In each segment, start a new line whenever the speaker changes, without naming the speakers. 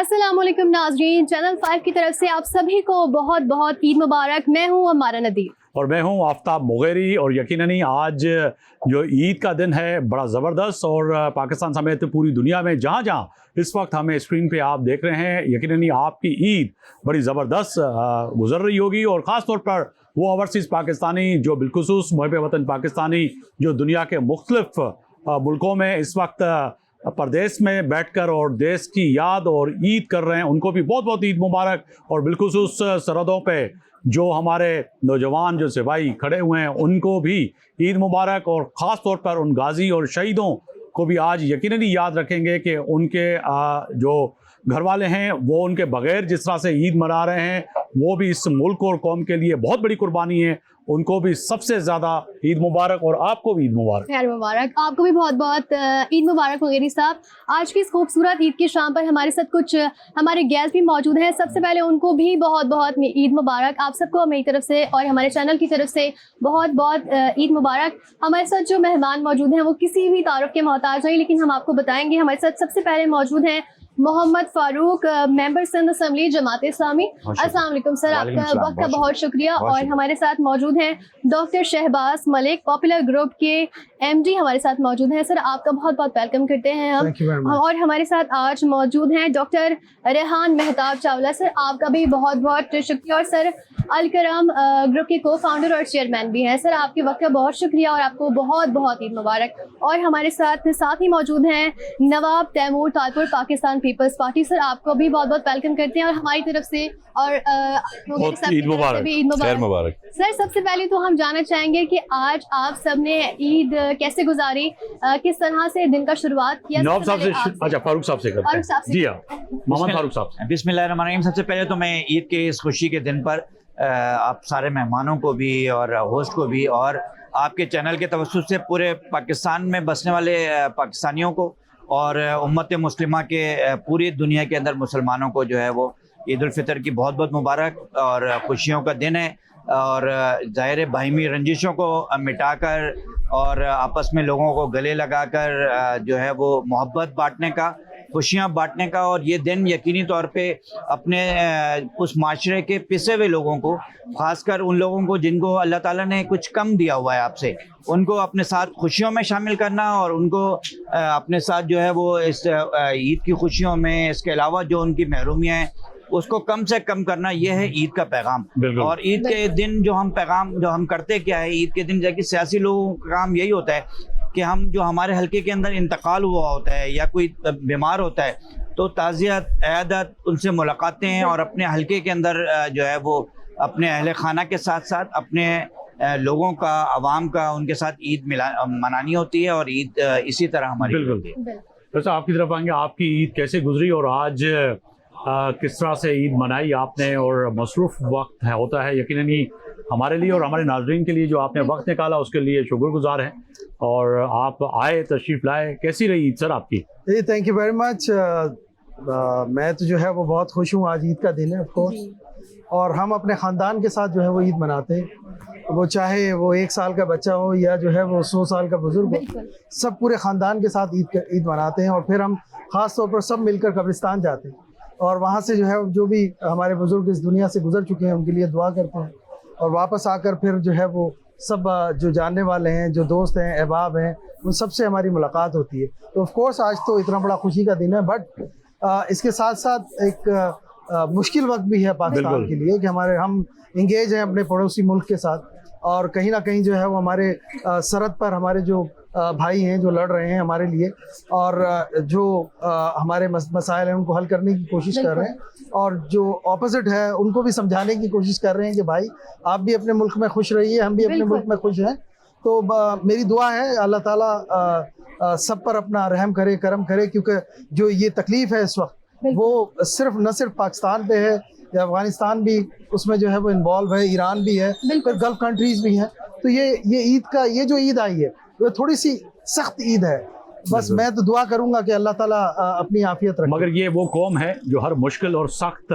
अस्सलाम वालेकुम नाज़रीन, चैनल 5 की तरफ से आप सभी को बहुत बहुत ईद मुबारक। मैं हूँ अमारा नदीर
और मैं हूँ आफ्ताब मुगेरी। और यकीनन ही आज जो ईद का दिन है बड़ा ज़बरदस्त, और पाकिस्तान समेत पूरी दुनिया में जहाँ जहाँ इस वक्त हमें स्क्रीन पे आप देख रहे हैं, यकीनन ही आपकी ईद बड़ी ज़बरदस्त गुजर रही होगी। और ख़ास तौर पर वो ओवरसीज़ पाकिस्तानी जो बिलखुसूस मुहिब वतन पाकिस्तानी जो दुनिया के मुख्तलिफ मुल्कों में इस वक्त परदेश में बैठकर और देश की याद और ईद कर रहे हैं, उनको भी बहुत बहुत ईद मुबारक। और बिलखुसूस सरहदों पे जो हमारे नौजवान जो सिपाही खड़े हुए हैं उनको भी ईद मुबारक। और ख़ास तौर पर उन गाजी और शहीदों को भी आज यकीनन ही याद रखेंगे कि उनके जो घर वाले हैं वो उनके बगैर जिस तरह से ईद मना रहे हैं, वो भी इस मुल्क और कौम के लिए बहुत बड़ी कुर्बानी है। उनको भी सबसे ज़्यादा ईद मुबारक, और आपको भी ईद मुबारक।
खैर मुबारक, आपको भी बहुत बहुत ईद मुबारक मुगेरी साहब। आज की इस खूबसूरत ईद की शाम पर हमारे साथ कुछ हमारे गेस्ट भी मौजूद हैं। सबसे पहले उनको भी बहुत बहुत ईद मुबारक। आप सबको मेरी तरफ से और हमारे चैनल की तरफ से बहुत बहुत ईद मुबारक। हमारे साथ जो मेहमान मौजूद हैं वो किसी भी तारुफ के मोहताज नहीं, लेकिन हम आपको बताएंगे। हमारे साथ सबसे पहले मौजूद हैं मोहम्मद फारूक, मेंबर सिंध असेंबली जमात इस्लामी। अस्सलाम वालेकुम सर, आपका वक्त का बहुत शुक्रिया। और हमारे साथ मौजूद हैं doctor Shahbaz Malik, popular group के एमडी हमारे साथ मौजूद हैं। सर आपका बहुत बहुत वेलकम करते हैं हम। और हमारे साथ आज मौजूद हैं डॉक्टर रेहान मेहताब चावला। सर आपका भी बहुत बहुत शुक्रिया। और सर अलकरम ग्रुप के को फाउंडर और चेयरमैन भी हैं। सर आपके वक्त का बहुत शुक्रिया और आपको बहुत बहुत ईद मुबारक। और हमारे साथ ही मौजूद हैं Nawab Taimur Talpur, Pakistan Peoples Party. Sir आपको भी बहुत बहुत वेलकम करते हैं और हमारी तरफ से और
ईद मुबारक।
सर सबसे पहले तो हम जानना चाहेंगे कि आज आप सबने ईद कैसे गुजारी, किस तरह से दिन का शुरुआत किया?
नवाब साहब से, अच्छा फारूक साहब से करते हैं। जी हाँ, मोहम्मद फारूक साहब।
बिस्मिल्लाहिर्रहमानिर्रहीम। सबसे पहले तो मैं ईद के इस खुशी के दिन पर आप सारे मेहमानों को भी और होस्ट को भी और आपके चैनल के तवज्जुह से पूरे पाकिस्तान में बसने वाले पाकिस्तानियों को और उम्मत मुस्लिमा के पूरी दुनिया के अंदर मुसलमानों को जो है वो ईद उल फितर की बहुत बहुत मुबारक। और खुशियों का दिन है और ज़ाहिर बाहिमी रंजिशों को मिटाकर और आपस में लोगों को गले लगाकर जो है वो मोहब्बत बांटने का, खुशियाँ बांटने का। और ये दिन यकीनी तौर पे अपने उस माशरे के पिसे हुए लोगों को, ख़ासकर उन लोगों को जिनको अल्लाह ताला ने कुछ कम दिया हुआ है आपसे, उनको अपने साथ खुशियों में शामिल करना और उनको अपने साथ जो है वो इस ईद की खुशियों में, इसके अलावा जो उनकी महरूमियाँ हैं उसको कम से कम करना, ये है ईद का पैगाम। और ईद के दिन जो हम पैगाम जो हम करते क्या है, ईद के दिन जबकि सियासी लोगों का काम यही होता है कि हम जो हमारे हल्के के अंदर इंतकाल हुआ होता है या कोई बीमार होता है तो ताज़ियत, इयादत, उनसे मुलाकातें और अपने हल्के के अंदर जो है वो अपने अहले खाना के साथ साथ अपने लोगों का, आवाम का, उनके साथ ईद मनानी होती है। और ईद इसी तरह हमारी होती है।
वैसे आपकी तरफ आएंगे, आपकी ईद कैसे गुजरी और आज किस तरह से ईद मनाई आपने? और मसरूफ़ वक्त है होता है यकीनन ही हमारे लिए और हमारे नाज़रीन के लिए, जो आपने वक्त निकाला उसके लिए शुक्रगुजार हैं। और आप आए, तशरीफ़ लाए, कैसी रही ईद सर आपकी?
जी थैंक यू वेरी मच। मैं तो जो है वो बहुत खुश हूँ, आज ईद का दिन है ऑफ कोर्स। और हम अपने ख़ानदान के साथ जो है वो ईद मनाते हैं, वो चाहे वो 1 साल का बच्चा हो या जो है वो 100 साल का बुजुर्ग हो, सब पूरे ख़ानदान के साथ ईद मनाते हैं। और फिर हम ख़ास तौर पर सब मिलकर कब्रिस्तान जाते हैं और वहाँ से जो है जो भी हमारे बुजुर्ग इस दुनिया से गुजर चुके हैं उनके लिए दुआ करते हैं। और वापस आकर फिर जो है वो सब जो जानने वाले हैं, जो दोस्त हैं, अहबाब हैं, उन सब से हमारी मुलाकात होती है। तो ऑफ कोर्स आज तो इतना बड़ा खुशी का दिन है, बट इसके साथ साथ एक मुश्किल वक्त भी है पाकिस्तान के लिए कि हम इंगेज हैं अपने पड़ोसी मुल्क के साथ। और कहीं ना कहीं जो है वो हमारे सरहद पर हमारे जो भाई हैं जो लड़ रहे हैं हमारे लिए, और जो हमारे मसाइल हैं उनको हल करने की कोशिश कर रहे हैं, और जो ऑपोजिट है उनको भी समझाने की कोशिश कर रहे हैं कि भाई आप भी अपने मुल्क में खुश रहिए, हम भी अपने मुल्क में खुश हैं। तो मेरी दुआ है अल्लाह ताला सब पर अपना रहम करे, करम करे, क्योंकि जो ये तकलीफ़ है इस वक्त वो न सिर्फ पाकिस्तान पे है, या अफगानिस्तान भी उसमें जो है वो इन्वॉल्व है, ईरान भी है, फिर गल्फ कंट्रीज़ भी हैं। तो ये ईद का, ये जो ईद आई है वो थोड़ी सी सख्त ईद है। बस मैं तो दुआ करूंगा कि अल्लाह ताला अपनी आफियत रखे।
मगर ये वो कौम है जो हर मुश्किल और सख्त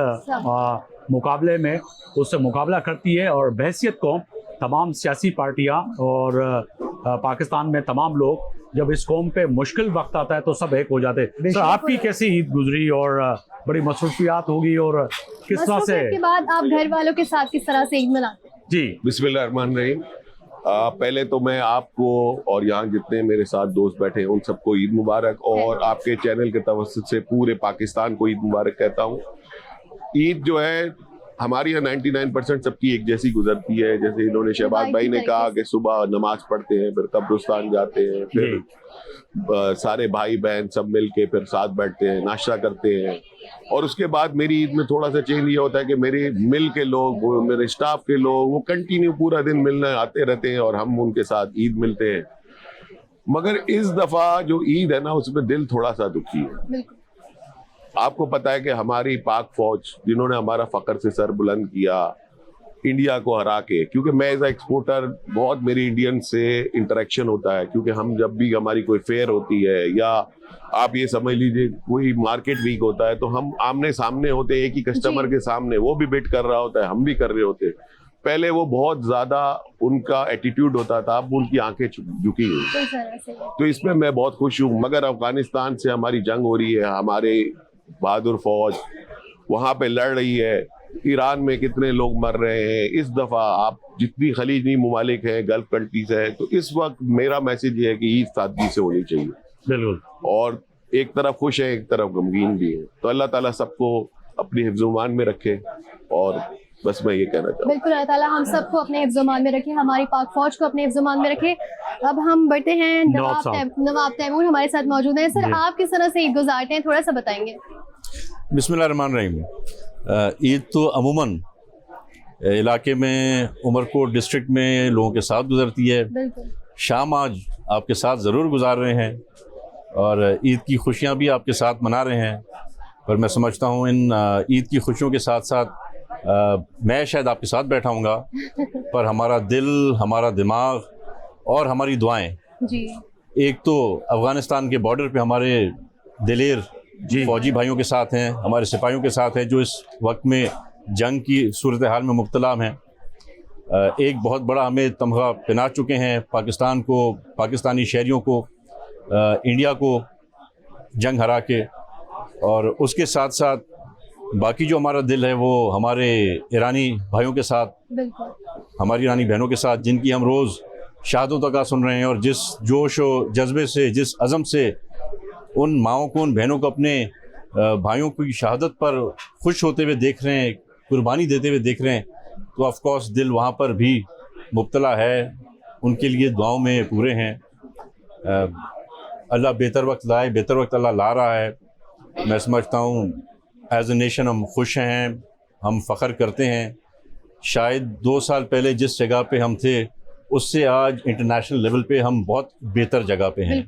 मुकाबले में उससे मुकाबला करती है, और बहैसियत कौम तमाम सियासी पार्टियां और पाकिस्तान में तमाम लोग जब इस कौम पे मुश्किल वक्त आता है तो सब एक हो जाते हैं। सर आपकी कैसी ईद गुजरी और बड़ी मसरूफियात होगी और किस तरह से
मसरूफियत के बाद आप घर वालों के साथ किस तरह से ईद मनाते हैं?
जी
बिस्मिल्लाहिर्रहमानिर्रहीम। पहले तो मैं आपको और यहाँ जितने मेरे साथ दोस्त बैठे हैं उन सबको ईद मुबारक, और आपके चैनल के तवस्सुत से पूरे पाकिस्तान को ईद मुबारक कहता हूँ। ईद जो है हमारी यहाँ 99% सबकी एक जैसी गुजरती है। जैसे इन्होंने शहबाज भाई ने कहा कि सुबह नमाज पढ़ते हैं, फिर कब्रिस्तान जाते हैं, फिर सारे भाई बहन सब मिल के फिर साथ बैठते हैं, नाश्ता करते हैं। और उसके बाद मेरी ईद में थोड़ा सा चेंज ये होता है कि मेरे मिल के लोग, मेरे स्टाफ के लोग, वो कंटिन्यू पूरा दिन मिलने आते रहते हैं और हम उनके साथ ईद मिलते हैं। मगर इस दफ़ा जो ईद है ना, उसमें दिल थोड़ा सा दुखी है। आपको पता है कि हमारी पाक फौज जिन्होंने हमारा फ़ख्र से सर बुलंद किया इंडिया को हरा के, क्योंकि मैं एज एक्सपोर्टर बहुत मेरी इंडियन से इंटरेक्शन होता है, क्योंकि हम जब भी हमारी कोई फेयर होती है या आप ये समझ लीजिए कोई मार्केट वीक होता है तो हम आमने सामने होते हैं एक ही कस्टमर के सामने, वो भी बिड कर रहा होता है, हम भी कर रहे होते हैं। पहले वो बहुत ज़्यादा उनका एटीट्यूड होता था, अब उनकी आंखें झुकी हुई। तो इसमें मैं बहुत खुश हूँ। मगर अफगानिस्तान से हमारी जंग हो रही है, हमारे बहादुर फौज वहाँ पे लड़ रही है, ईरान में कितने लोग मर रहे हैं। इस दफ़ा आप जितनी खलीजी ममालिक हैं, गल्फ कंट्रीज है, तो इस वक्त मेरा मैसेज ये है कि ईद सादगी से होनी चाहिए।
बिल्कुल।
और एक तरफ खुश है, एक तरफ गमगीन भी है। तो अल्लाह ताला सबको अपनी हिफ्ज़-ओ-मान में रखे, और बस मैं ये कहना चाहूँ।
बिल्कुल, अल्लाह ताला हम सबको अपने हिफ्ज़-ओ-मान में रखे, हमारी पाक फौज को अपने हिफ्ज़-ओ-मान में रखे। अब हम बढ़ते हैं नवाब तैमूर हमारे साथ मौजूद हैं। सर, आप किस तरह से ईद गुजारते हैं, थोड़ा सा बताएंगे?
बिस्मिल्लाहिर्रहमानिर्रहीम। ईद तो अमूमन इलाके में उमरकोट डिस्ट्रिक्ट में लोगों के साथ गुजरती है।
बिल्कुल।
शाम आज आपके साथ ज़रूर गुजार रहे हैं और ईद की खुशियाँ भी आपके साथ मना रहे हैं। पर मैं समझता हूँ इन ईद की खुशियों के साथ साथ मैं शायद आपके साथ बैठा हूँगा, पर हमारा दिल, हमारा दिमाग और हमारी दुआएं
जी, एक
तो अफ़गानिस्तान के बॉर्डर पे हमारे दिलेर फौजी भाइयों के साथ हैं, हमारे सिपाहियों के साथ हैं जो इस वक्त में जंग की सूरत हाल में मुब्तला हैं। एक बहुत बड़ा हमें तमगा पहना चुके हैं पाकिस्तान को, पाकिस्तानी शहरियों को, इंडिया को जंग हरा के। और उसके साथ साथ बाकी जो हमारा दिल है वो हमारे ईरानी भाइयों के साथ, हमारी ईरानी बहनों के साथ, जिनकी हम रोज़ शहादतों का सुन रहे हैं, और जिस जोश और जज्बे से, जिस अज़म से उन माँओं को, उन बहनों को अपने भाइयों की शहादत पर खुश होते हुए देख रहे हैं, कुर्बानी देते हुए देख रहे हैं, तो ऑफ कोर्स दिल वहाँ पर भी मुब्तला है। उनके लिए दुआओं में पूरे हैं। अल्लाह बेहतर वक्त लाए, बेहतर वक्त अल्लाह ला रहा है। मैं समझता हूँ एज ए नेशन हम खुश हैं, हम फ़ख्र करते हैं। शायद 2 साल पहले जिस जगह पे हम थे उससे आज इंटरनेशनल लेवल पे हम बहुत बेहतर जगह पे हैं।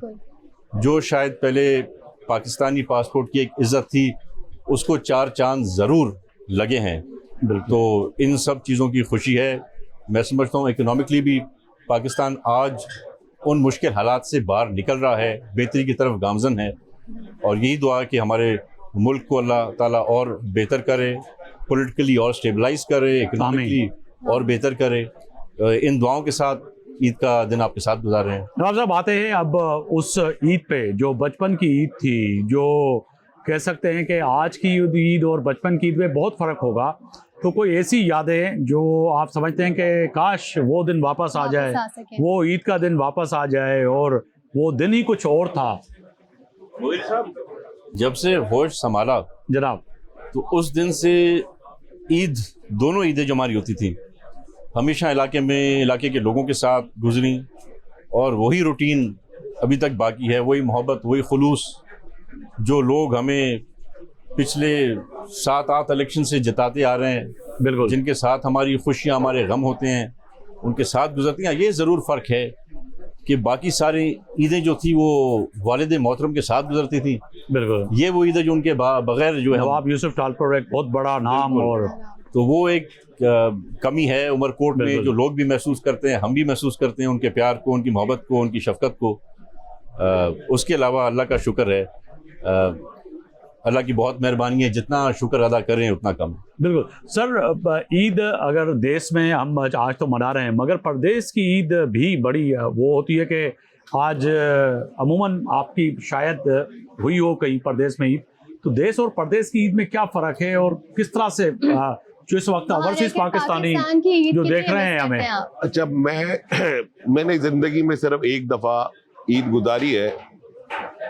जो शायद पहले पाकिस्तानी पासपोर्ट की एक इज़्ज़त थी उसको 4 चांद ज़रूर लगे हैं। तो इन सब चीज़ों की खुशी है। मैं समझता हूँ इकोनॉमिकली भी पाकिस्तान आज उन मुश्किल हालात से बाहर निकल रहा है, बेहतरी की तरफ गामज़न है। और यही दुआ है कि हमारे मुल्क को अल्लाह ताला और बेहतर करे, पॉलिटिकली और स्टेबलाइज करे, इकोनॉमिकली और बेहतर करे। इन दुआओं के साथ ईद का दिन आपके साथ गुजार रहे हैं।
नवाब साहब, आते हैं अब उस ईद पे जो बचपन की ईद थी, जो कह सकते हैं कि आज की ईद और बचपन की ईद में बहुत फ़र्क होगा। तो कोई ऐसी यादें जो आप समझते हैं कि काश वो दिन वापस आ जाए, वो ईद का दिन वापस आ जाए और वो दिन ही कुछ और था?
जब से होश संभाला
जनाब,
तो उस दिन से ईद, दोनों ईदें जो हमारी होती थी हमेशा इलाके के लोगों के साथ गुजरी, और वही रूटीन अभी तक बाकी है, वही मोहब्बत, वही खुलूस जो लोग हमें पिछले 7-8 इलेक्शन से जिताते आ रहे हैं,
बिल्कुल,
जिनके साथ हमारी खुशियाँ, हमारे गम होते हैं, उनके साथ गुजरती हैं। ये ज़रूर फ़र्क है कि बाकी सारी ईदें जो थी वो वालिद मोहतरम के साथ गुजरती थी।
बिल्कुल,
ये वो ईदें जो उनके बगैर जो है,
नवाब यूसुफ टालपुर एक बहुत बड़ा नाम, और
तो वो एक कमी है उमरकोट में जो लोग भी महसूस करते हैं, हम भी महसूस करते हैं, उनके प्यार को, उनकी मोहब्बत को, उनकी शफकत को। उसके अलावा अल्लाह का शुक्र है, अल्लाह की बहुत मेहरबानी है, जितना शुक्र अदा करें उतना कम।
बिल्कुल सर, ईद अगर देश में हम आज तो मना रहे हैं, मगर प्रदेश की ईद भी बड़ी वो होती है कि आज अमूमन आपकी शायद हुई हो कहीं प्रदेश में ईद, तो देश और प्रदेश की ईद में क्या फर्क है और किस तरह से जो इस वक्त
वहाँ
ओवरसीज
रहकर
पाकिस्तानी
पाकिस्तान की ईद
जो
कितनी
देख रहे हैं
मिस करते
हमें,
आप?
अच्छा, मैंने जिंदगी में सिर्फ एक दफा ईद गुजारी है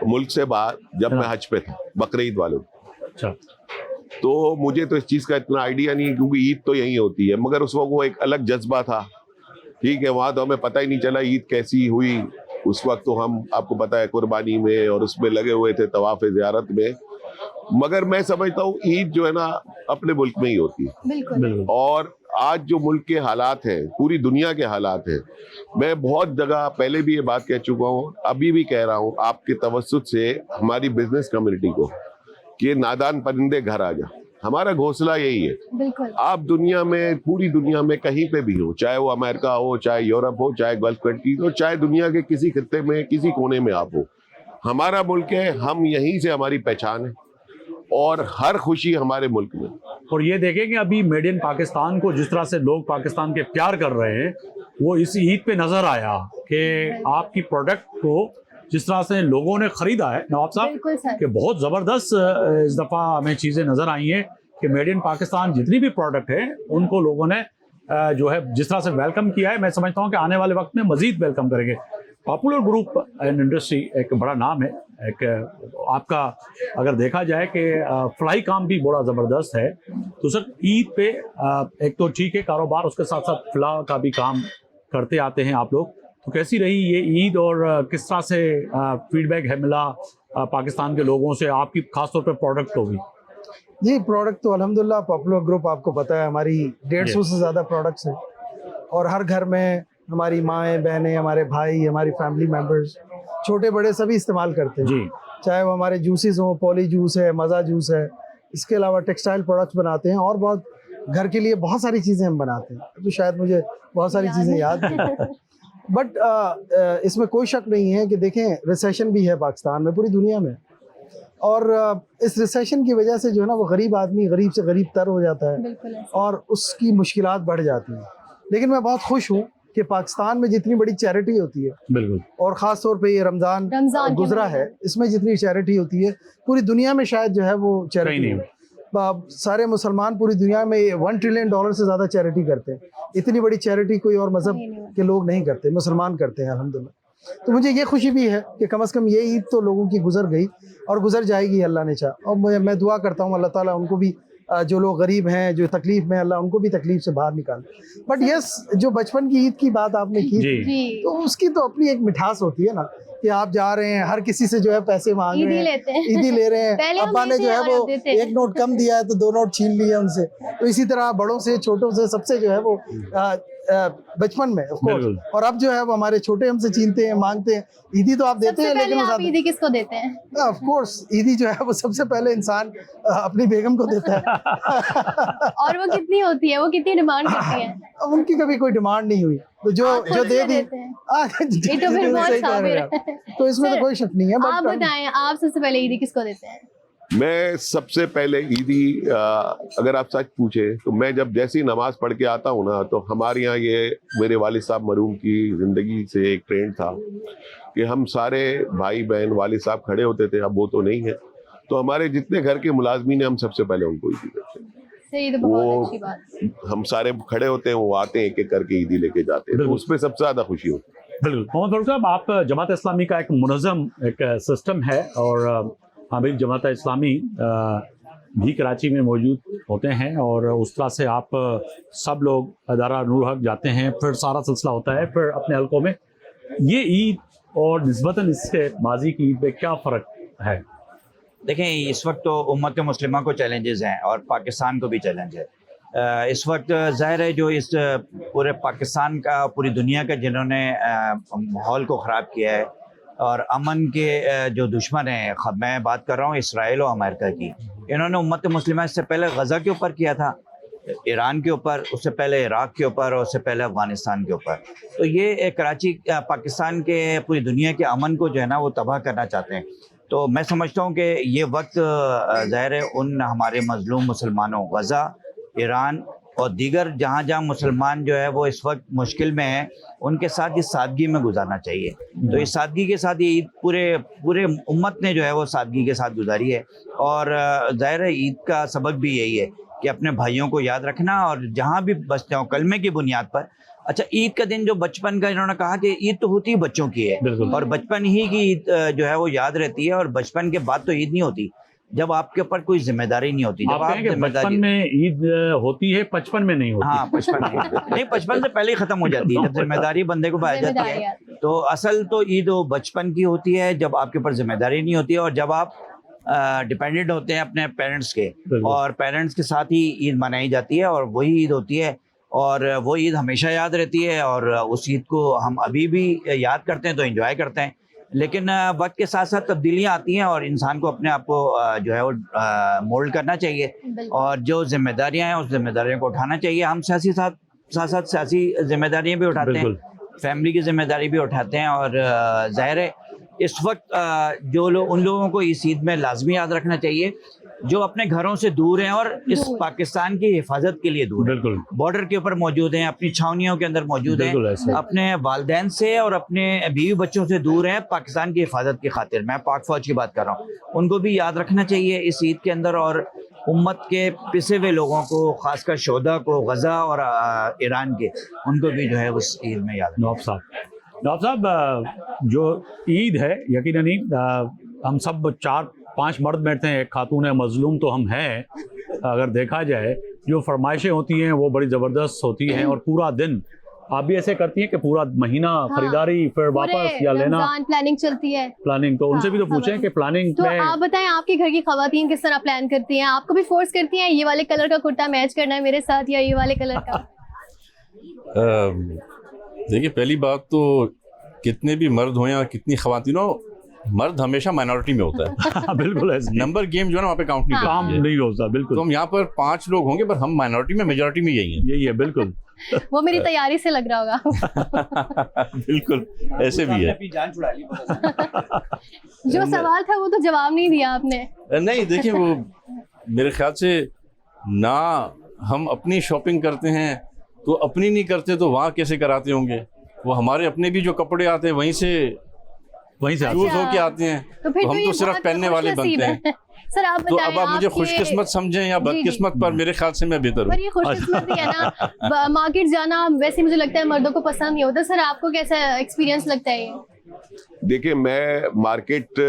मुल्क से बाहर, जब मैं हज पे था, बकरीद वाले दिन।
अच्छा,
तो मुझे तो इस चीज का इतना आइडिया नहीं है, क्योंकि ईद तो यही होती है, मगर उस वक्त वो एक अलग जज्बा था। ठीक है, वहां तो हमें पता ही नहीं चला ईद कैसी हुई। उस वक्त तो हम, आपको पता है, कुर्बानी में और उसमें लगे हुए थे, तवाफ ज़ियारत में। मगर मैं समझता हूँ ईद जो है ना अपने मुल्क में ही होती है।
बिल्कुल
बिल्कुल।
और आज जो मुल्क के हालात हैं, पूरी दुनिया के हालात हैं, मैं बहुत जगह पहले भी ये बात कह चुका हूँ, अभी भी कह रहा हूँ आपके तवज्जुह से हमारी बिजनेस कम्युनिटी को, कि ये नादान परिंदे घर आ जा। हमारा घोंसला यही है।
बिल्कुल
आप दुनिया में, पूरी दुनिया में कहीं पे भी हो, चाहे वो अमेरिका हो, चाहे यूरोप हो, चाहे गल्फ कंट्रीज हो, चाहे दुनिया के किसी खित्ते में, किसी कोने में आप हो, हमारा मुल्क है, हम यहीं से हमारी पहचान है और हर खुशी हमारे मुल्क में।
और ये देखें कि अभी मेड इन पाकिस्तान को जिस तरह से लोग पाकिस्तान के प्यार कर रहे हैं, वो इस ईद पे नजर आया कि आपकी प्रोडक्ट को जिस तरह से लोगों ने खरीदा है नवाब साहब,
बिल्कुल सर।
कि बहुत ज़बरदस्त इस दफ़ा हमें चीज़ें नज़र आई हैं कि मेड इन पाकिस्तान जितनी भी प्रोडक्ट है उनको लोगों ने जो है जिस तरह से वेलकम किया है, मैं समझता हूँ कि आने वाले वक्त में मज़ीद वेलकम करेंगे। पॉपुलर ग्रुप एंड इंडस्ट्री एक बड़ा नाम है, एक आपका अगर देखा जाए कि फ्लाई काम भी बड़ा ज़बरदस्त है। तो सर ईद पे एक तो ठीक है कारोबार, उसके साथ साथ फ्ला का भी काम करते आते हैं आप लोग, तो कैसी रही ये ईद और किस तरह से फीडबैक है मिला पाकिस्तान के लोगों से आपकी खासतौर पर प्रोडक्ट को भी?
जी, प्रोडक्ट तो अल्हम्दुलिल्लाह पॉपुलर ग्रुप, आपको पता है हमारी 150 से ज़्यादा प्रोडक्ट्स हैं और हर घर में हमारी माएँ बहनें, हमारे भाई, हमारी फैमिली मेम्बर्स, छोटे बड़े सभी इस्तेमाल करते हैं
जी।
चाहे वो हमारे जूसेस हों, पॉली जूस है, मज़ा जूस है, इसके अलावा टेक्सटाइल प्रोडक्ट्स बनाते हैं और बहुत घर के लिए बहुत सारी चीज़ें हम बनाते हैं। तो शायद मुझे बहुत सारी चीज़ें याद नहीं, बट इसमें कोई शक नहीं है कि देखें रिसेशन भी है पाकिस्तान में, पूरी दुनिया में, और इस रिसेशन की वजह से जो है ना वो गरीब आदमी गरीब से गरीब तर हो जाता है
बिल्कुल ऐसा।
और उसकी मुश्किलात बढ़ जाती हैं। लेकिन मैं बहुत खुश हूँ कि पाकिस्तान में जितनी बड़ी चैरिटी होती है,
बिल्कुल,
और ख़ास तौर पे ये रमज़ान
के
गुजरा
महीने
है, इसमें जितनी चैरिटी होती है पूरी दुनिया में शायद जो है वो
कहीं
चैरिटी
नहीं।
है। सारे मुसलमान पूरी दुनिया में $1 ट्रिलियन से ज़्यादा चैरिटी करते हैं। इतनी बड़ी चैरिटी कोई और मज़हब के लोग नहीं करते, मुसलमान करते हैं अल्हम्दुलिल्लाह। तो मुझे ये खुशी भी है कि कम से कम ये ईद तो लोगों की गुजर गई और गुजर जाएगी, अल्लाह ने चाहा। और मैं दुआ करता हूँ अल्लाह ताला उनको भी, जो लोग गरीब हैं, जो तकलीफ में, अल्लाह उनको भी तकलीफ से बाहर निकाले। बट यस, जो बचपन की ईद की बात आपने की
जी।
जी
तो उसकी तो अपनी एक मिठास होती है ना, कि आप जा रहे हैं, हर किसी से जो है पैसे मांग
ईदी
रहे हैं,
लेते हैं।
ईदी ले रहे हैं,
पहले हम
अब्बा ने
लेते
जो है
हैं और
वो
अब देते हैं।
1 नोट कम दिया है तो 2 नोट छीन लिए उनसे। तो इसी तरह बड़ों से, छोटों से, सबसे जो है वो बचपन में, ऑफ कोर्स,
बिल्कुल।
और अब जो है वो हमारे छोटे हमसे छीनते हैं, मांगते हैं। ईदी तो आप देते
सबसे
हैं,
पहले
लेकिन
आप ईदी किसको देते हैं?
ऑफ कोर्स ईदी जो है वो सबसे पहले इंसान अपनी बेगम को देता है।
और वो कितनी होती है, वो कितनी डिमांड करती है?
अब उनकी कभी कोई डिमांड नहीं हुई, तो जो
आप खुद
जो दे
से
दी,
देते हैं।
ये
ये तो फिर बहुत
सही कह रहे
साबिर
हैं आप।
है।
तो इसमें
सर,
तो कोई शक नहीं है।
आप
बट
बताएं, आप सबसे पहले ईदी किसको देते हैं?
मैं सबसे पहले ईदी, अगर आप सच पूछे तो मैं जब जैसी नमाज पढ़ के आता हूँ ना, तो हमारे यहाँ ये मेरे वालिद साहब मरहूम की ज़िंदगी से एक ट्रेंड था कि हम सारे भाई बहन वालिद साहब खड़े होते थे, अब वो तो नहीं है, तो हमारे जितने घर के मुलाजमीन हैं हम सबसे पहले उनको ईदी देते हैं।
सही, तो बहुत अच्छी बात।
हम सारे खड़े होते हैं, वो आते हैं एक एक करके ईदी लेके जाते हैं, तो
बिल्कुल।
उसमें सबसे ज़्यादा खुशी होती है।
बिल्कुल। मोहम्मद फारूक साहब, आप जमात इस्लामी का एक मुनज़्ज़म एक सिस्टम है और हमारी जमात इस्लामी भी कराची में मौजूद होते हैं और उस तरह से आप सब लोग अदारा नूर हक जाते हैं, फिर सारा सिलसिला होता है, फिर अपने हलकों में। ये ईद और निस्बतन इससे माजी की ईद में क्या फ़र्क है?
देखें, इस वक्त तो उम्मत मुस्लिमा को चैलेंजेस हैं और पाकिस्तान को भी चैलेंज है। इस वक्त ज़ाहिर है जो इस पूरे पाकिस्तान का, पूरी दुनिया का जिन्होंने माहौल को ख़राब किया है और अमन के जो दुश्मन हैं, मैं बात कर रहा हूँ इसराइल और अमेरिका की, इन्होंने उम्मत मुस्लिमा इससे पहले गज़ा के ऊपर किया था, ईरान के ऊपर, उससे पहले इराक़ के ऊपर और उससे पहले अफ़गानिस्तान के ऊपर। तो ये कराची पाकिस्तान के, पूरी दुनिया के अमन को जो है ना वो तबाह करना चाहते हैं। तो मैं समझता हूँ कि ये वक्त ज़ाहिर है उन हमारे मज़लूम मुसलमानों, गज़ा, ईरान اور دیگر جہاں جہاں مسلمان جو ہے وہ اس وقت مشکل میں ہیں ان کے ساتھ اس سادگی میں گزارنا چاہیے. تو اس سادگی کے ساتھ یہ عید پورے امت نے جو ہے وہ سادگی کے ساتھ گزاری ہے. اور ظاہر ہے عید کا سبق بھی یہی ہے کہ اپنے بھائیوں کو یاد رکھنا اور جہاں بھی بستے ہوں کلمے کی بنیاد پر. اچھا عید کا دن جو بچپن کا انہوں نے کہا کہ عید تو ہوتی ہی بچوں کی ہے اور بچپن ہی کی عید جو ہے وہ یاد رہتی ہے. اور بچپن کے بعد تو عید نہیں ہوتی جب آپ کے اوپر کوئی ذمہ داری نہیں ہوتی. جب آپ
بچپن میں عید ہوتی ہے 55 میں نہیں ہوتی.
ہاں 55 نہیں 55 سے پہلے ہی ختم ہو جاتی ہے جب ذمہ داری بندے کو پائی جاتی ہے. تو اصل تو عید وہ بچپن کی ہوتی ہے جب آپ کے اوپر ذمہ داری نہیں ہوتی ہے اور جب آپ ڈیپینڈنٹ ہوتے ہیں اپنے پیرنٹس کے اور پیرنٹس کے ساتھ ہی عید منائی جاتی ہے اور وہی عید ہوتی ہے. اور وہ عید ہمیشہ یاد رہتی ہے اور اس عید کو ہم ابھی بھی یاد کرتے ہیں تو انجوائے کرتے ہیں. لیکن وقت کے ساتھ ساتھ تبدیلیاں آتی ہیں اور انسان کو اپنے آپ کو جو ہے وہ مولڈ کرنا چاہیے اور جو ذمہ داریاں ہیں اس ذمہ داریوں کو اٹھانا چاہیے. ہم ساتھ ساتھ سیاسی ذمہ داریاں بھی اٹھاتے ہیں, فیملی کی ذمہ داری بھی اٹھاتے ہیں. اور ظاہر ہے اس وقت جو لوگ ان لوگوں کو اس عید میں لازمی یاد رکھنا چاہیے جو اپنے گھروں سے دور ہیں اور اس پاکستان کی حفاظت کے لیے دور ہیں, بارڈر کے اوپر موجود ہیں, اپنی چھاونیوں کے اندر موجود ہیں, اپنے والدین سے اور اپنے بیوی بچوں سے دور ہیں پاکستان کی حفاظت کی خاطر. میں پاک فوج کی بات کر رہا ہوں. ان کو بھی یاد رکھنا چاہیے اس عید کے اندر اور امت کے پسے ہوئے لوگوں کو خاص کر شہداء کو غزہ اور ایران کے ان کو بھی جو ہے اس عید میں یاد.
نواب صاحب جو عید ہے یقیناً ہم سب 4-5 مرد بیٹھتے ہیں, ایک خاتون ہے, مظلوم تو ہم ہیں. اگر دیکھا جائے جو فرمائشیں ہوتی ہیں وہ بڑی زبردست ہوتی ہیں اور پورا دن آپ بھی ایسے کرتی ہیں کہ پورا مہینہ خریداری پھر واپس یا لینا
پلاننگ چلتی ہے.
پلاننگ تو ان سے بھی تو پوچھیں کہ پلاننگ
تو آپ بتائیں آپ کے گھر کی خواتین کس طرح پلان کرتی ہیں؟ آپ کو بھی فورس کرتی ہیں یہ والے کلر کا کرتا میچ کرنا ہے میرے ساتھ یا یہ والے کلر کا؟
دیکھیے پہلی بات تو کتنے بھی مرد ہوں یا کتنی خواتین ہو, مرد ہمیشہ مائنورٹی میں ہوتا ہے.
بالکل ایسے
نمبر گیم جو ہے نا وہاں پہ کاؤنٹ نہیں
کام نہیں ہوتا. بالکل
تو ہم یہاں پر 5 لوگ ہوں گے پر ہم مائنورٹی میں میجورٹی میں یہی
ہے. بالکل
وہ میری تیاری سے لگ رہا ہوگا.
بالکل ایسے بھی ہے.
جو سوال تھا وہ تو جواب نہیں دیا آپ نے.
نہیں دیکھیں وہ میرے خیال سے نہ ہم اپنی شاپنگ کرتے ہیں تو اپنی نہیں کرتے تو وہاں کیسے کراتے ہوں گے. وہ ہمارے اپنے بھی جو کپڑے آتے ہیں وہیں سے چوز ہو کے آتے ہیں تو ہم تو صرف پہننے والے بنتے ہیں.
سر آپ
تو اب آپ مجھے خوش قسمت سمجھیں یا بد قسمت پر میرے خیال سے میں بہتر ہوں.
پر یہ خوش قسمتی ہے نا, مارکیٹ جانا ویسے مجھے لگتا ہے مردوں کو پسند نہیں ہوتا. سر آپ کو کیسا ایکسپیرینس لگتا ہے یہ؟
دیکھیں میں مارکیٹ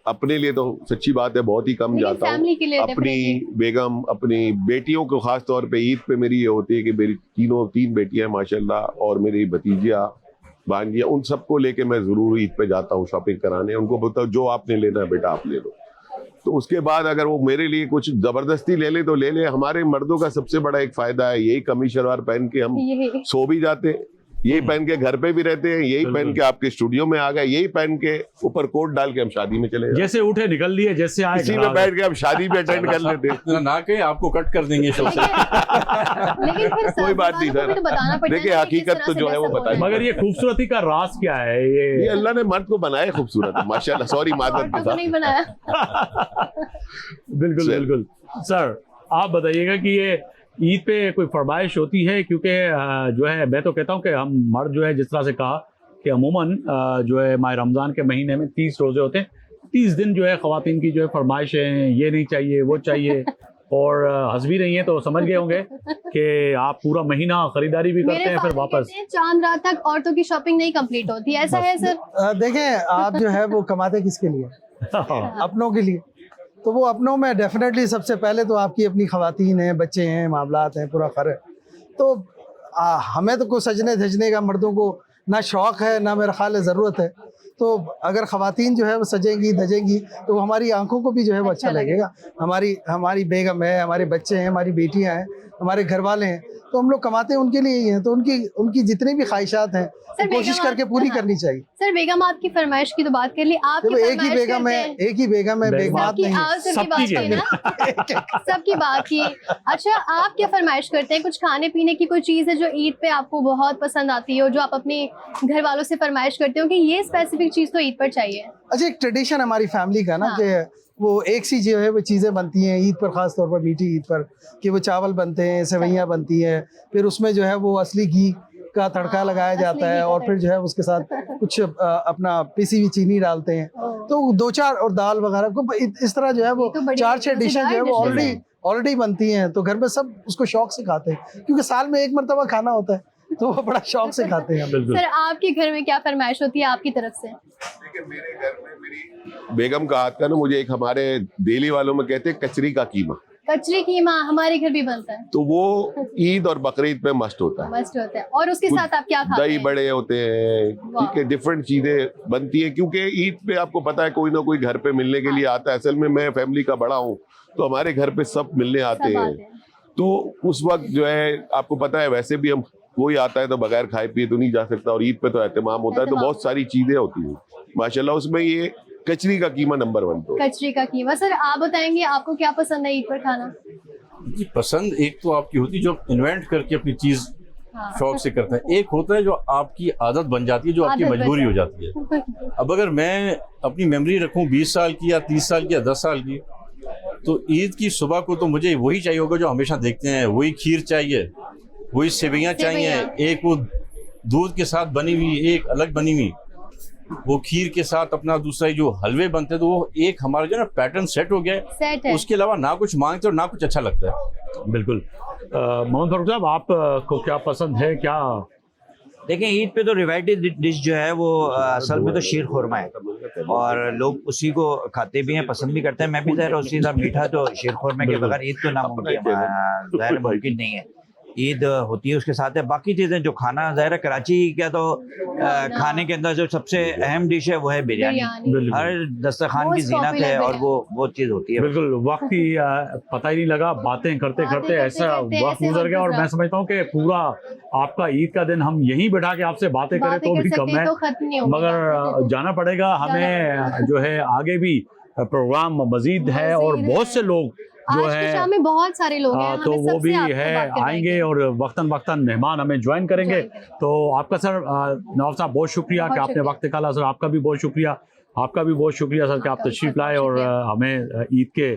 اپنے لیے تو سچی بات ہے بہت ہی کم جاتا ہوں. اپنی بیگم اپنی بیٹیوں کو خاص طور پہ عید پہ میری یہ ہوتی ہے کہ میری 3 بیٹیاں ماشاءاللہ اور میری بھتیجیاں بھانجیاں ان سب کو لے کے میں ضرور عید پہ جاتا ہوں شاپنگ کرانے. ان کو بولتا ہوں جو آپ نے لینا ہے بیٹا آپ لے لو. تو اس کے بعد اگر وہ میرے لیے کچھ زبردستی لے لے تو لے لے. ہمارے مردوں کا سب سے بڑا ایک فائدہ ہے یہی قمیص شلوار پہن کے ہم سو بھی جاتے ہیں, یہی پہن کے گھر پہ بھی رہتے ہیں, یہی پہن کے آپ کے اسٹوڈیو میں آ گئے, یہی پہن کے اوپر کوٹ ڈال کے ہم شادی میں چلے
جیسے اٹھے نکل لیے جیسے آئے
اسی میں بیٹھ کے ہم شادی بھی اٹینڈ کر لیتے ہیں.
نہ کہ آپ کو کٹ کر دیں گے شو سے.
کوئی بات نہیں سر, دیکھیں حقیقت تو جو ہے وہ بتائیں.
مگر یہ خوبصورتی کا راز کیا ہے؟
یہ اللہ نے مرد کو بنایا خوبصورت ماشاءاللہ. سوری معذرت کے ساتھ.
بالکل. سر آپ بتائیے گا کہ یہ عید پہ کوئی فرمائش ہوتی ہے؟ کیونکہ جو ہے میں تو کہتا ہوں کہ ہم مرد جو ہے جس طرح سے کہا کہ عموماً جو ہے ماہ رمضان کے مہینے میں 30 روزے ہوتے ہیں, 30 دن جو ہے خواتین کی جو ہے فرمائشیں یہ نہیں چاہیے وہ چاہیے, اور ہنس بھی رہی ہیں تو سمجھ گئے ہوں گے کہ آپ پورا مہینہ خریداری بھی کرتے ہیں پھر واپس
چاند رات تک عورتوں کی شاپنگ نہیں کمپلیٹ ہوتی. ایسا ہے سر؟
دیکھیں آپ جو ہے وہ کماتے کس کے لیے؟ اپنوں کے لیے. تو وہ اپنوں میں ڈیفینیٹلی سب سے پہلے تو آپ کی اپنی خواتین ہیں, بچے ہیں, معاملات ہیں, پورا خر ہے. تو ہمیں تو کوئی سجنے دھجنے کا مردوں کو نہ شوق ہے نہ میرا خیال ہے ضرورت ہے. تو اگر خواتین جو ہے وہ سجیں گی دھجیں گی تو ہماری آنکھوں کو بھی جو ہے وہ اچھا لگے گا. ہماری بیگم ہے, ہمارے بچے ہیں, ہماری بیٹیاں ہیں, ہمارے گھر والے ہیں, تو ہم لوگ کماتے ہیں ان کے لیے ہی ہیں. تو ان کی جتنی بھی خواہشات ہیں کوشش کر کے پوری کرنی چاہیے.
سر بیگم آپ کی فرمائش کی تو بات کر لی, آپ
ایک ہی بیگم ہے بیگمات نہیں,
سب کی بات کی. اچھا آپ کیا فرمائش کرتے ہیں؟ کچھ کھانے پینے کی کوئی چیز ہے جو عید پہ آپ کو بہت پسند آتی ہو, جو آپ اپنے گھر والوں سے فرمائش کرتے ہو کہ یہ اسپیسیفک چیز تو عید پر چاہیے؟
اچھا ایک ٹریڈیشن ہماری فیملی کا نا کہ وہ ایک سی جو ہے وہ چیزیں بنتی ہیں عید پر، خاص طور پر میٹھی عید پر، کہ وہ چاول بنتے ہیں، سوئیاں بنتی ہیں، پھر اس میں جو ہے وہ اصلی گھی کا تڑکا لگایا جاتا ہے، اور پھر جو ہے اس کے ساتھ کچھ اپنا پیسی ہوئی چینی ڈالتے ہیں، تو 2-4 اور دال وغیرہ کو اس طرح جو ہے وہ 4-6 ڈشیں جو ہے وہ آلریڈی بنتی ہیں، تو گھر میں سب اس کو شوق سے کھاتے ہیں، کیونکہ سال میں ایک مرتبہ کھانا ہوتا ہے تو وہ بڑا شوق سے کھاتے ہیں.
بالکل.
سر آپ کے گھر میں کیا فرمائش ہوتی ہے آپ کی طرف سے؟
میرے گھر میں میری بیگم کا ہاتھ کا نا، مجھے ایک ہمارے دہلی والوں میں کہتے ہیں کچری کا قیمہ.
کچری قیمہ ہمارے گھر بھی بنتا ہے،
تو وہ عید اور بقرعید پہ مسٹ ہوتا ہے.
مست ہوتا ہے. اور اس کے ساتھ آپ کیا کھاتے ہیں؟
دہی بڑے ہوتے ہیں، ٹھیک ہے، ڈفرینٹ چیزیں بنتی ہیں، کیونکہ عید پہ آپ کو پتا ہے کوئی نہ کوئی گھر پہ ملنے کے لیے آتا ہے. اصل میں فیملی کا بڑا ہوں تو ہمارے گھر پہ سب ملنے آتے ہیں، تو اس وقت جو ہے آپ کو پتا ہے ویسے بھی ہم کوئی آتا ہے تو بغیر کھائے پیے تو نہیں جا سکتا، اور عید پہ تو اہتمام ہوتا ہے، تو بہت ساری چیزیں ہوتی ہیں ماشاءاللہ. اس میں یہ کچری کا قیمہ نمبر 1 تو
کچری کا قیمہ. سر آپ بتائیں گے آپ کو کیا پسند ہے عید پر کھانا؟
جی پسند ایک تو آپ کی ہوتی ہے جو انوینٹ کر کے اپنی چیز شوق سے کرتے ہیں، ایک ہوتا ہے جو آپ کی عادت بن جاتی ہے، جو آپ کی مجبوری ہو جاتی ہے. اب اگر میں اپنی میموری رکھوں 20 سال کی یا 30 سال کی یا 10 سال کی، تو عید کی صبح کو تو مجھے وہی چاہیے ہوگا جو ہمیشہ دیکھتے ہیں، وہی کھیر چاہیے، وہی سیویاں چاہیے، ایک وہ دودھ کے ساتھ بنی ہوئی، ایک الگ بنی ہوئی، وہ کھیر کے ساتھ اپنا دوسرا جو حلوے بنتے ہیں، تو وہ ایک ہمارا جو ہے نا پیٹرن سیٹ ہو گیا ہے. اس کے علاوہ نہ کچھ مانگتے اور نہ کچھ اچھا لگتا ہے.
بالکل. محمد فاروق صاحب آپ کو کیا پسند ہے؟ کیا
دیکھیں عید پہ تو روایتی ڈش جو ہے وہ اصل میں تو شیر خورما ہے، اور لوگ اسی کو کھاتے بھی ہیں، پسند بھی کرتے ہیں. میں بھی ظاہر اسی طرح میٹھا تو شیر خورمے کے بغیر عید تو ناممکن ظاہر ممکن نہیں ہے. عید ہوتی ہے اس کے ساتھ ہے باقی چیزیں جو کھانا ظاہر ہے. کراچی کا تو کھانے کے اندر جو سب سے اہم ڈش ہے وہ ہے بریانی. ہر دسترخوان کی زینت ہے اور وہ چیز ہوتی ہے.
بالکل. وقت کی پتہ ہی نہیں لگا، باتیں کرتے کرتے ایسا وقت گزر گیا، اور میں سمجھتا ہوں کہ پورا آپ کا عید کا دن ہم یہیں بیٹھا کے آپ سے باتیں کریں تو بھی کم ہے، مگر جانا پڑے گا ہمیں. جو ہے آگے بھی پروگرام مزید ہے اور بہت سے لوگ جو ہے
شام میں بہت سارے لوگ ہیں،
تو وہ بھی ہے آئیں گے اور وقتاً وقتاً مہمان ہمیں جوائن کریں گے. تو آپ کا سر نواب صاحب بہت شکریہ کہ آپ نے وقت نکالا. سر آپ کا بھی بہت شکریہ، آپ کا بھی بہت شکریہ سر کہ آپ تشریف لائے اور ہمیں عید کے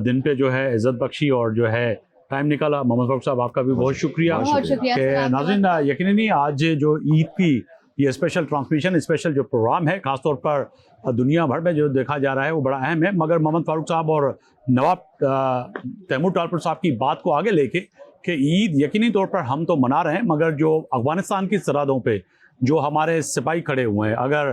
دن پہ جو ہے عزت بخشی اور جو ہے ٹائم نکالا. محمد فاروق صاحب آپ کا بھی بہت شکریہ. کہ ناظرین یقیناً آج جو عید کی یہ اسپیشل ٹرانسمیشن، اسپیشل جو پروگرام ہے، خاص طور پر دنیا بھر میں جو دیکھا جا رہا ہے وہ بڑا اہم ہے، مگر محمد فاروق صاحب اور نواب تیمور ٹالپور صاحب کی بات کو آگے لے کے کہ عید یقینی طور پر ہم تو منا رہے ہیں، مگر جو افغانستان کی سرحدوں پہ جو ہمارے سپاہی کھڑے ہوئے ہیں، اگر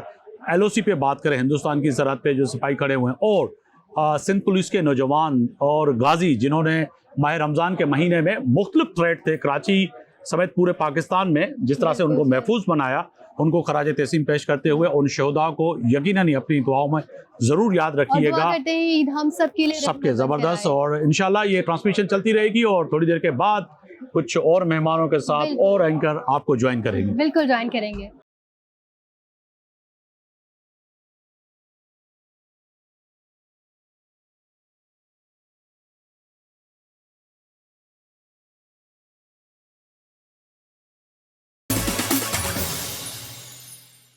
LOC پہ بات کریں، ہندوستان کی سرحد پہ جو سپاہی کھڑے ہوئے ہیں، اور سندھ پولیس کے نوجوان اور غازی جنہوں نے ماہ رمضان کے مہینے میں مختلف تھریٹ تھے کراچی سمیت پورے پاکستان میں، جس طرح سے ان کو محفوظ بنایا، ان کو خراج تحسین پیش کرتے ہوئے ان شہداء کو یقیناً اپنی دعاؤں میں ضرور یاد رکھیے گا.
عید ہم سب کے لیے
سب کے زبردست. اور انشاءاللہ یہ ٹرانسمیشن چلتی رہے گی اور تھوڑی دیر کے بعد کچھ اور مہمانوں کے ساتھ اور اینکر آپ کو جوائن کریں گے.
بالکل جوائن کریں گے.